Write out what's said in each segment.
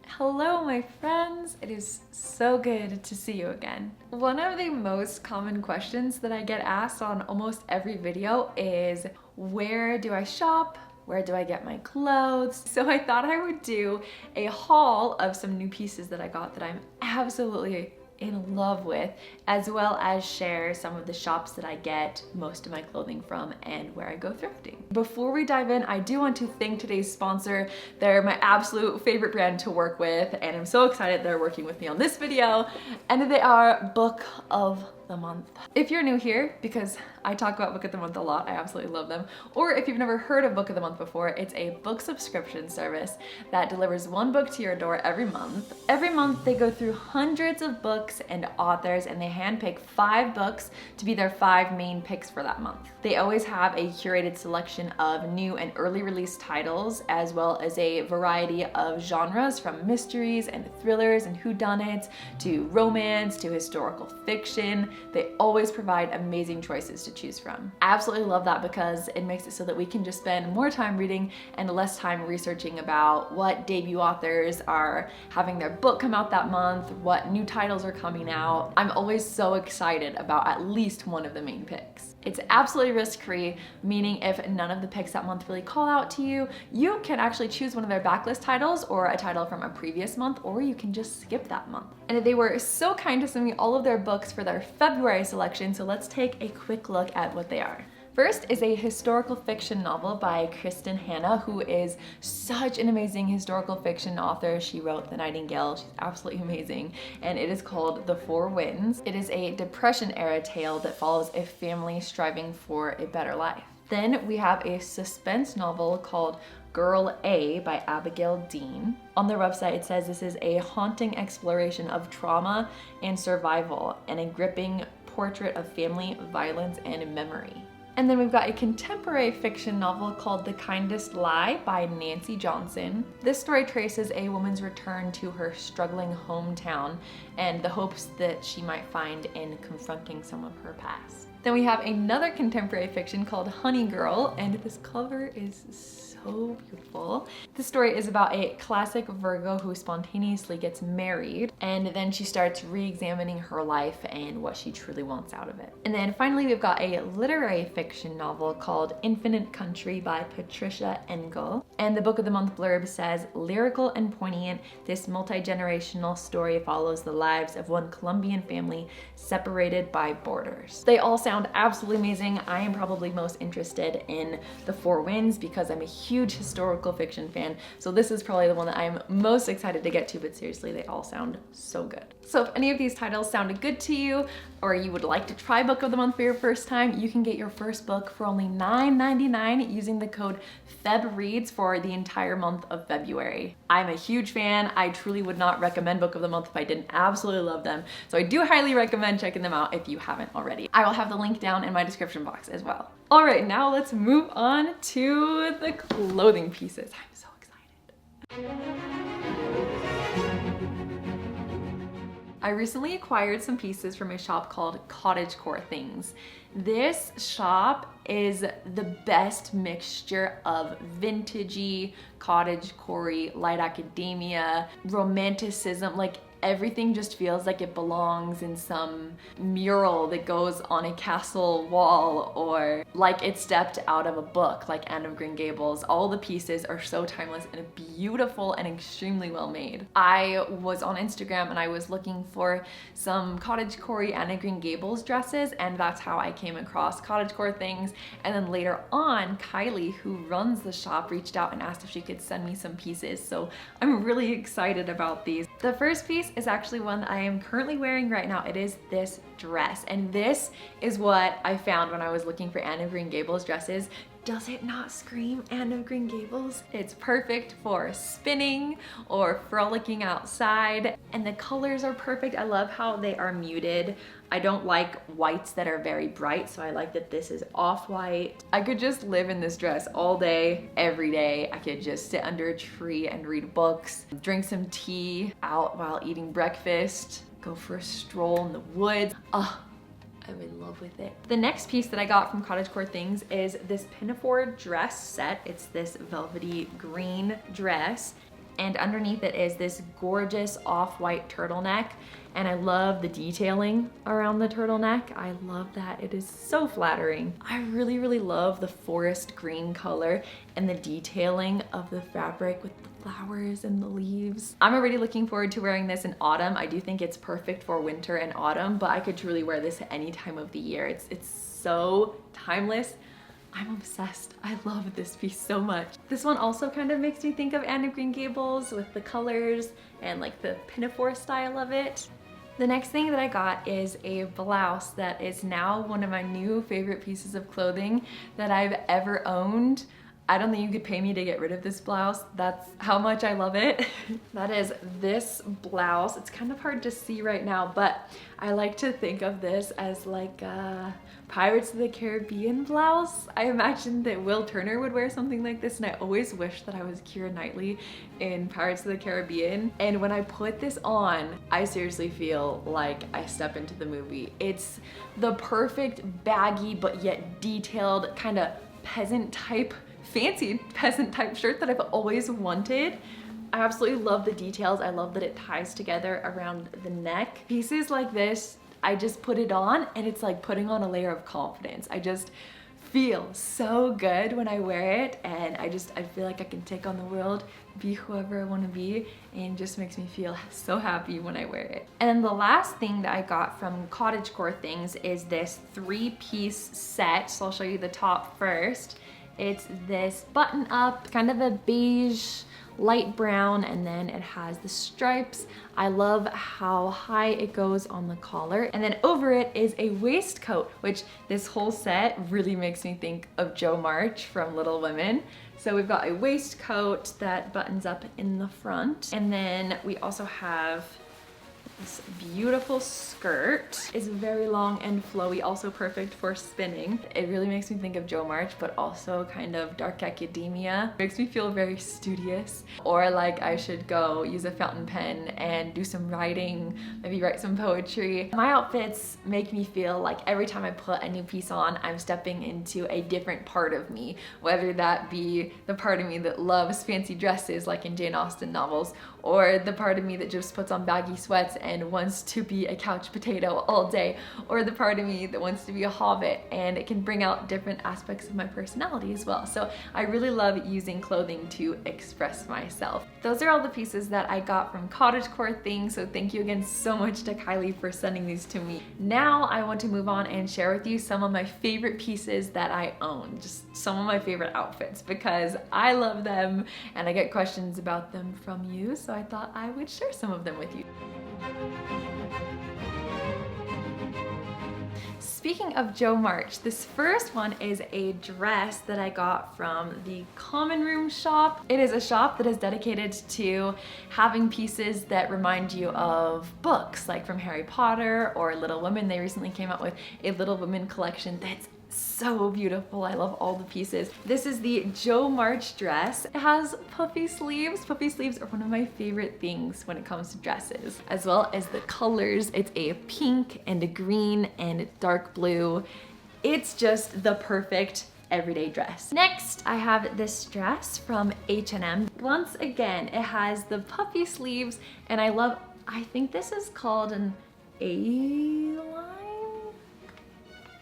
Hello, my friends. It is so good to see you again. One of the most common questions that I get asked on almost every video is, where do I shop? Where do I get my clothes? So I thought I would do a haul of some new pieces that I got that I'm absolutely in love with, as well as share some of the shops that I get most of my clothing from and where I go thrifting. Before we dive in, I do want to thank today's sponsor. They're my absolute favorite brand to work with, and I'm so excited they're working with me on this video, and they are Book of the Month. If you're new here, because I talk about Book of the Month a lot, I absolutely love them, or if you've never heard of Book of the Month before, it's a book subscription service that delivers one book to your door every month. Every month they go through hundreds of books and authors, and they handpick 5 books to be their 5 main picks for that month. They always have a curated selection of new and early release titles, as well as a variety of genres, from mysteries and thrillers and whodunits to romance to historical fiction. They always provide amazing choices to choose from. I absolutely love that because it makes it so that we can just spend more time reading and less time researching about what debut authors are having their book come out that month, what new titles are coming out. I'm always so excited about at least one of the main picks. It's absolutely risk-free, meaning if none of the picks that month really call out to you, you can actually choose one of their backlist titles or a title from a previous month, or you can just skip that month. And they were so kind to send me all of their books for their February selection, so let's take a quick look at what they are. First is a historical fiction novel by Kristen Hanna, who is such an amazing historical fiction author. She wrote The Nightingale. She's absolutely amazing. And it is called The Four Winds. It is a Depression-era tale that follows a family striving for a better life. Then we have a suspense novel called Girl A by Abigail Dean. On their website it says this is a haunting exploration of trauma and survival and a gripping portrait of family violence and memory. And then we've got a contemporary fiction novel called The Kindest Lie by Nancy Johnson. This story traces a woman's return to her struggling hometown and the hopes that she might find in confronting some of her past. Then we have another contemporary fiction called Honey Girl, and this cover is so beautiful. This story is about a classic Virgo who spontaneously gets married, and then she starts re-examining her life and what she truly wants out of it. And then finally we've got a literary fiction novel called Infinite Country by Patricia Engel. And the Book of the Month blurb says, lyrical and poignant, this multi-generational story follows the lives of one Colombian family separated by borders. They all sound absolutely amazing. I am probably most interested in The Four Winds because I'm a huge historical fiction fan, so this is probably the one that I'm most excited to get to, but seriously, they all sound so good. So if any of these titles sounded good to you, or you would like to try Book of the Month for your first time, you can get your first book for only $9.99 using the code FEBREADS for the entire month of February. I'm a huge fan. I truly would not recommend Book of the Month if I didn't absolutely love them, so I do highly recommend checking them out if you haven't already. I will have the link down in my description box as well. All right, now let's move on to the clothing pieces. I'm so excited. I recently acquired some pieces from a shop called Cottagecore Things. This shop is the best mixture of vintagey, cottagecore, light academia, romanticism, like everything just feels like it belongs in some mural that goes on a castle wall, or like it stepped out of a book like Anne of Green Gables. All the pieces are so timeless and beautiful and extremely well made. I was on Instagram and I was looking for some cottagecore Anne of Green Gables dresses, and that's how I came across Cottagecore Things. And then later on, Kylie, who runs the shop, reached out and asked if she could send me some pieces, so I'm really excited about these. The first piece is actually one that I am currently wearing right now. It is this dress, and this is what I found when I was looking for Anne of Green Gables dresses. Does it not scream Anne of Green Gables? It's perfect for spinning or frolicking outside, and the colors are perfect. I love how they are muted. I don't like whites that are very bright, so I like that this is off-white. I could just live in this dress all day, every day. I could just sit under a tree and read books, drink some tea out while eating breakfast, go for a stroll in the woods. I'm in love with it. The next piece that I got from Cottagecore Things is this pinafore dress set. It's this velvety green dress, and underneath it is this gorgeous off-white turtleneck. And I love the detailing around the turtleneck. I love that. It is so flattering. I really, really love the forest green color and the detailing of the fabric with the flowers and the leaves. I'm already looking forward to wearing this in autumn. I do think it's perfect for winter and autumn, but I could truly wear this at any time of the year. It's so timeless. I'm obsessed. I love this piece so much. This one also kind of makes me think of Anne of Green Gables with the colors and like the pinafore style of it. The next thing that I got is a blouse that is now one of my new favorite pieces of clothing that I've ever owned. I don't think you could pay me to get rid of this blouse. That's how much I love it. That is this blouse. It's kind of hard to see right now, but I like to think of this as like a Pirates of the Caribbean blouse. I imagine that Will Turner would wear something like this, and I always wish that I was Keira Knightley in Pirates of the Caribbean. And when I put this on, I seriously feel like I step into the movie. It's the perfect baggy but yet detailed kind of peasant type, fancy peasant type shirt that I've always wanted. I absolutely love the details. I love that it ties together around the neck. Pieces like this, I just put it on and it's like putting on a layer of confidence. I just feel so good when I wear it, and I feel like I can take on the world, be whoever I want to be, and just makes me feel so happy when I wear it. And then the last thing that I got from Cottagecore Things is this 3-piece set. So I'll show you the top first. It's this button up, kind of a beige, light brown, and then it has the stripes. I love how high it goes on the collar. And then over it is a waistcoat, which this whole set really makes me think of Jo March from Little Women. So we've got a waistcoat that buttons up in the front. And then we also have this beautiful skirt. It's very long and flowy, also perfect for spinning. It really makes me think of Jo March, but also kind of dark academia. It makes me feel very studious, or like I should go use a fountain pen and do some writing, maybe write some poetry. My outfits make me feel like every time I put a new piece on, I'm stepping into a different part of me, whether that be the part of me that loves fancy dresses like in Jane Austen novels, or the part of me that just puts on baggy sweats and wants to be a couch potato all day, or the part of me that wants to be a hobbit, and it can bring out different aspects of my personality as well. So I really love using clothing to express myself. Those are all the pieces that I got from Cottagecore Things, so thank you again so much to Kylie for sending these to me. Now I want to move on and share with you some of my favorite pieces that I own, just some of my favorite outfits, because I love them and I get questions about them from you, so I thought I would share some of them with you. Speaking of Jo March, this first one is a dress that I got from the Common Room shop. It is a shop that is dedicated to having pieces that remind you of books, like from Harry Potter or Little Women. They recently came out with a Little Women collection that's so beautiful. I love all the pieces. This is the Jo March dress. It has puffy sleeves. Puffy sleeves are one of my favorite things when it comes to dresses, as well as the colors. It's a pink and a green and a dark blue. It's just the perfect everyday dress. Next, I have this dress from H&M. Once again, it has the puffy sleeves, and I think this is called an A-line?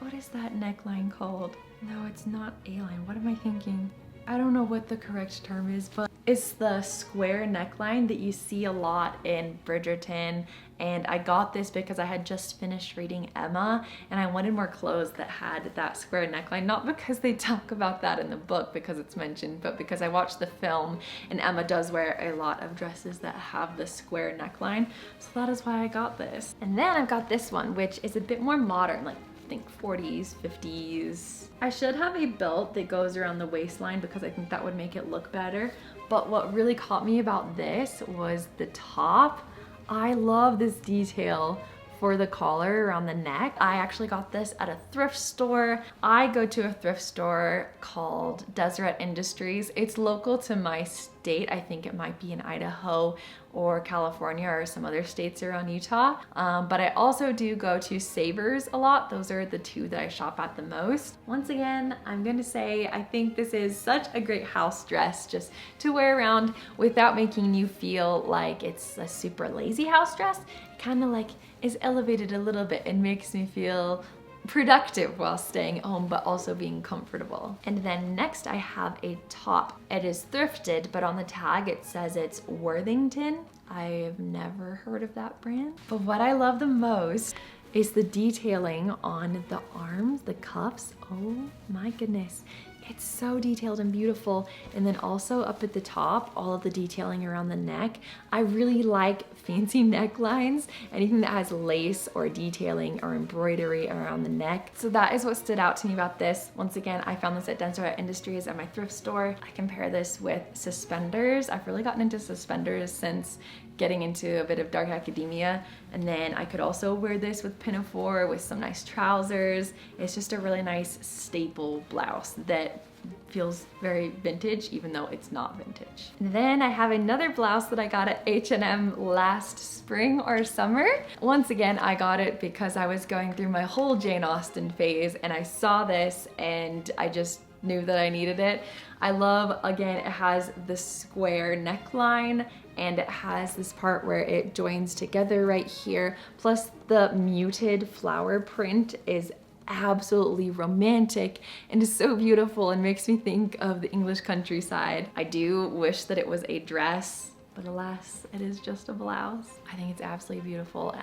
What is that neckline called? No, it's not A-line. What am I thinking? I don't know what the correct term is, but it's the square neckline that you see a lot in Bridgerton. And I got this because I had just finished reading Emma and I wanted more clothes that had that square neckline. Not because they talk about that in the book because it's mentioned, but because I watched the film and Emma does wear a lot of dresses that have the square neckline. So that is why I got this. And then I've got this one, which is a bit more modern, like think 40s, 50s. I should have a belt that goes around the waistline because I think that would make it look better. But what really caught me about this was the top. I love this detail for the collar around the neck. I actually got this at a thrift store. I go to a thrift store called Deseret Industries. It's local to my state. I think it might be in Idaho or California or some other states around Utah. But I also do go to Savers a lot. Those are the two that I shop at the most. Once again, I'm gonna say I think this is such a great house dress just to wear around without making you feel like it's a super lazy house dress. It kind of like is elevated a little bit and makes me feel productive while staying home, but also being comfortable. And then next I have a top. It is thrifted, but on the tag it says it's Worthington. I've never heard of that brand. But what I love the most is the detailing on the arms, the cuffs. Oh my goodness. It's so detailed and beautiful. And then also up at the top, all of the detailing around the neck. I really like fancy necklines, anything that has lace or detailing or embroidery around the neck. So that is what stood out to me about this. Once again, I found this at Deseret Industries at my thrift store. I compare this with suspenders. I've really gotten into suspenders since getting into a bit of dark academia. And then I could also wear this with pinafore with some nice trousers. It's just a really nice staple blouse that feels very vintage, even though it's not vintage. And then I have another blouse that I got at H&M last spring or summer. Once again, I got it because I was going through my whole Jane Austen phase and I saw this and I just knew that I needed it. I love, again, it has the square neckline and it has this part where it joins together right here. Plus the muted flower print is absolutely romantic and is so beautiful and makes me think of the English countryside. I do wish that it was a dress, but alas, it is just a blouse. I think it's absolutely beautiful.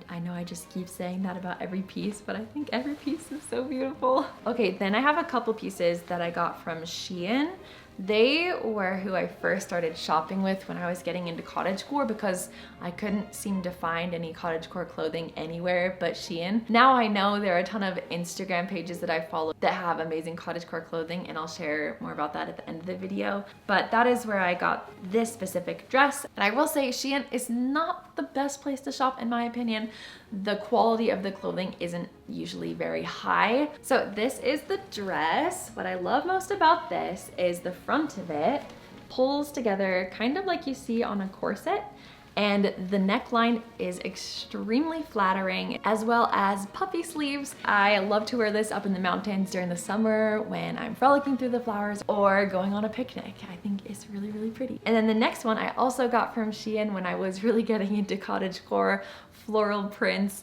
I know I just keep saying that about every piece, but I think every piece is so beautiful. Okay, then I have a couple pieces that I got from Shein. They were who I first started shopping with when I was getting into cottagecore because I couldn't seem to find any cottagecore clothing anywhere but Shein. Now I know there are a ton of Instagram pages that I follow that have amazing cottagecore clothing, and I'll share more about that at the end of the video. But that is where I got this specific dress. And I will say Shein is not the best place to shop in my opinion. The quality of the clothing isn't usually very high. So this is the dress. What I love most about this is the front of it pulls together kind of like you see on a corset, and the neckline is extremely flattering, as well as puffy sleeves. I love to wear this up in the mountains during the summer when I'm frolicking through the flowers or going on a picnic. I think it's really, really pretty. And then the next one I also got from Shein when I was really getting into cottagecore floral prints.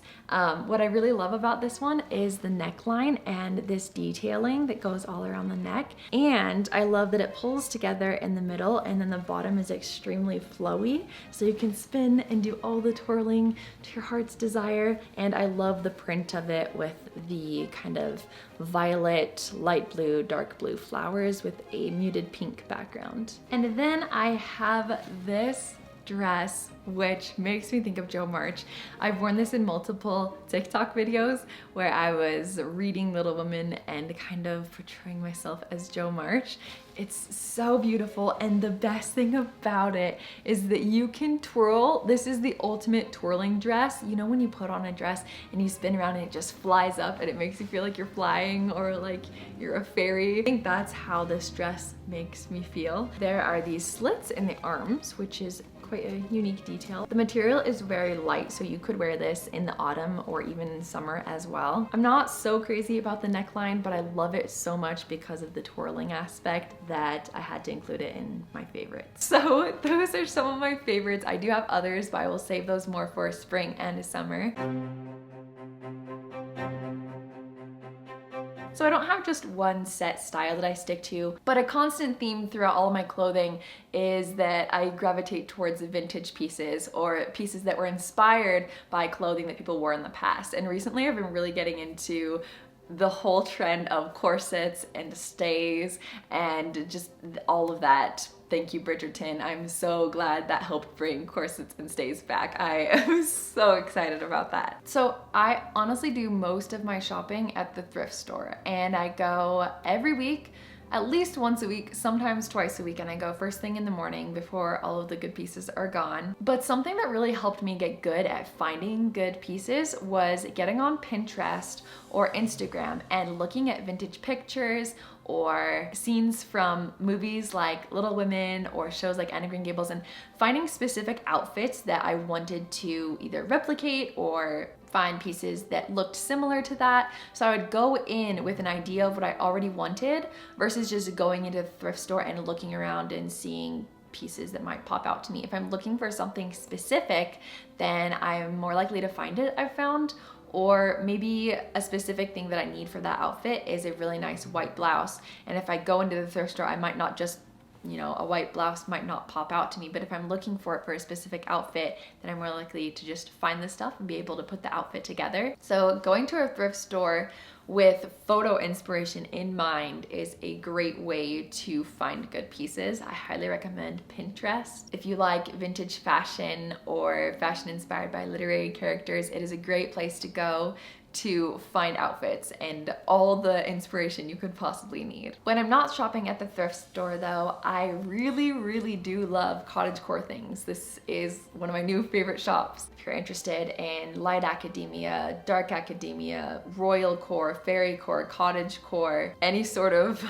What I really love about this one is the neckline and this detailing that goes all around the neck. And I love that it pulls together in the middle and then the bottom is extremely flowy. So you can spin and do all the twirling to your heart's desire. And I love the print of it with the kind of violet, light blue, dark blue flowers with a muted pink background. And then I have this dress, which makes me think of Jo March. I've worn this in multiple TikTok videos where I was reading Little Women and kind of portraying myself as Jo March. It's so beautiful, and the best thing about it is that you can twirl. This is the ultimate twirling dress. You know when you put on a dress and you spin around and it just flies up and it makes you feel like you're flying or like you're a fairy? I think that's how this dress makes me feel. There are these slits in the arms, which is quite a unique detail. The material is very light, so you could wear this in the autumn or even in summer as well. I'm not so crazy about the neckline, but I love it so much because of the twirling aspect that I had to include it in my favorites. So those are some of my favorites. I do have others, but I will save those more for spring and summer. So I don't have just one set style that I stick to, but a constant theme throughout all of my clothing is that I gravitate towards vintage pieces or pieces that were inspired by clothing that people wore in the past. And recently I've been really getting into the whole trend of corsets and stays and just all of that. Thank you, Bridgerton. I'm so glad that helped bring corsets and stays back. I am so excited about that. So I honestly do most of my shopping at the thrift store, and I go every week, at least once a week, sometimes twice a week, and I go first thing in the morning before all of the good pieces are gone. But something that really helped me get good at finding good pieces was getting on Pinterest or Instagram and looking at vintage pictures or scenes from movies like Little Women or shows like Anne of Green Gables, and finding specific outfits that I wanted to either replicate or find pieces that looked similar to that. So I would go in with an idea of what I already wanted versus just going into the thrift store and looking around and seeing pieces that might pop out to me. If I'm looking for something specific, then I'm more likely to find it, I've found. Or maybe a specific thing that I need for that outfit is a really nice white blouse. And if I go into the thrift store, I might not just, you know, a white blouse might not pop out to me, but if I'm looking for it for a specific outfit, then I'm more likely to just find the stuff and be able to put the outfit together. So going to a thrift store with photo inspiration in mind is a great way to find good pieces. I highly recommend Pinterest. If you like vintage fashion or fashion inspired by literary characters, it is a great place to go to find outfits and all the inspiration you could possibly need. When I'm not shopping at the thrift store though, I really do love Cottagecore Things. This is one of my new favorite shops. If you're interested in light academia, dark academia, royal core, fairy core, cottagecore, any sort of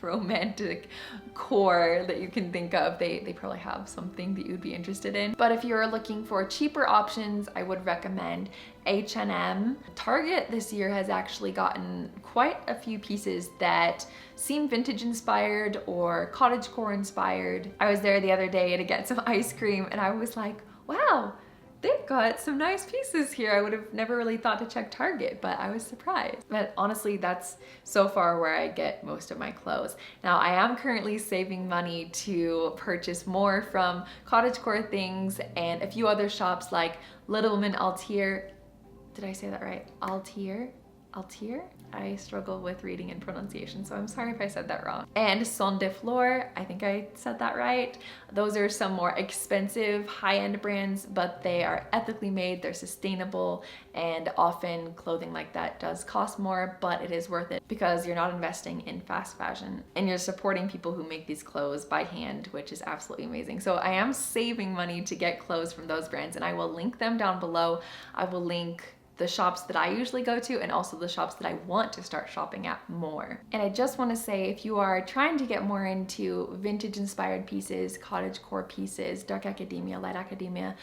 romantic core that you can think of, they probably have something that you'd be interested in. But if you're looking for cheaper options, I would recommend H&M. Target this year has actually gotten quite a few pieces that seem vintage inspired or cottagecore inspired. I was there the other day to get some ice cream and I was like, wow, they've got some nice pieces here. I would have never really thought to check Target, but I was surprised. But honestly, that's so far where I get most of my clothes. Now, I am currently saving money to purchase more from Cottagecore Things and a few other shops like Little Women Altier. Did I say that right? Altier? Altier? I struggle with reading and pronunciation, so I'm sorry if I said that wrong. And Son de Fleur, I think I said that right. Those are some more expensive high-end brands, but they are ethically made, they're sustainable, and often clothing like that does cost more, but it is worth it because you're not investing in fast fashion and you're supporting people who make these clothes by hand, which is absolutely amazing. So I am saving money to get clothes from those brands, and I will link them down below. I will link the shops that I usually go to and also the shops that I want to start shopping at more. And I just want to say, if you are trying to get more into vintage inspired pieces, cottagecore pieces, dark academia, light academia,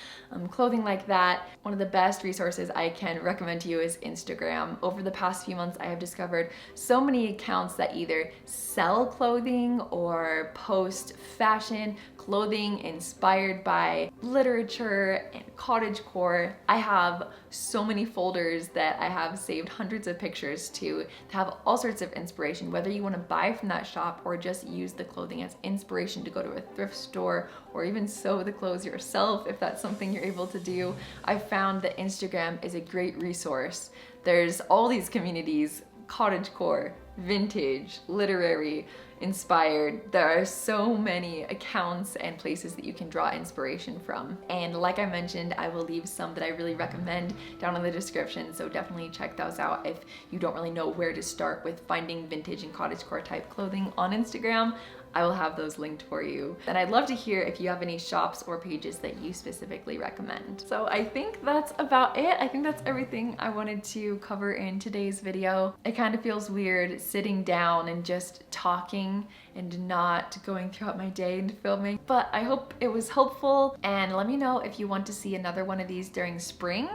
clothing like that, one of the best resources I can recommend to you is Instagram. Over the past few months, I have discovered so many accounts that either sell clothing or post fashion, clothing inspired by literature and cottagecore. I have so many folders that I have saved hundreds of pictures to have all sorts of inspiration, whether you want to buy from that shop or just use the clothing as inspiration to go to a thrift store or even sew the clothes yourself if that's something you're able to do. I found that Instagram is a great resource. There's all these communities, cottagecore, vintage, literary, inspired. There are so many accounts and places that you can draw inspiration from. And like I mentioned, I will leave some that I really recommend down in the description, so definitely check those out if you don't really know where to start with finding vintage and cottagecore type clothing on Instagram. I will have those linked for you. And I'd love to hear if you have any shops or pages that you specifically recommend. So I think that's about it. I think that's everything I wanted to cover in today's video. It kind of feels weird sitting down and just talking and not going throughout my day and filming, but I hope it was helpful. And let me know if you want to see another one of these during spring.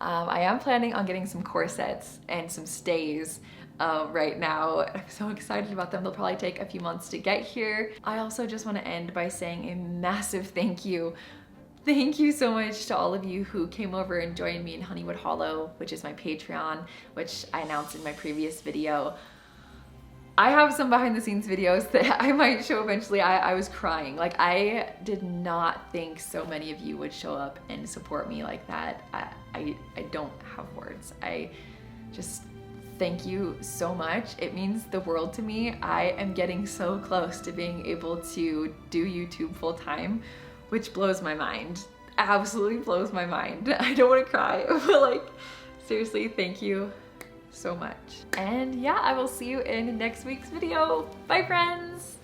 I am planning on getting some corsets and some stays right now. I'm so excited about them. They'll probably take a few months to get here. I also just want to end by saying a massive thank you. Thank you so much to all of you who came over and joined me in Honeywood Hollow, which is my Patreon, which I announced in my previous video. I have some behind the scenes videos that I might show eventually. I was crying. Like, I did not think so many of you would show up and support me like that. I don't have words. I just thank you so much. It means the world to me. I am getting so close to being able to do YouTube full time, which blows my mind. Absolutely blows my mind. I don't want to cry, but like, seriously, thank you so much. And yeah, I will see you in next week's video. Bye, friends.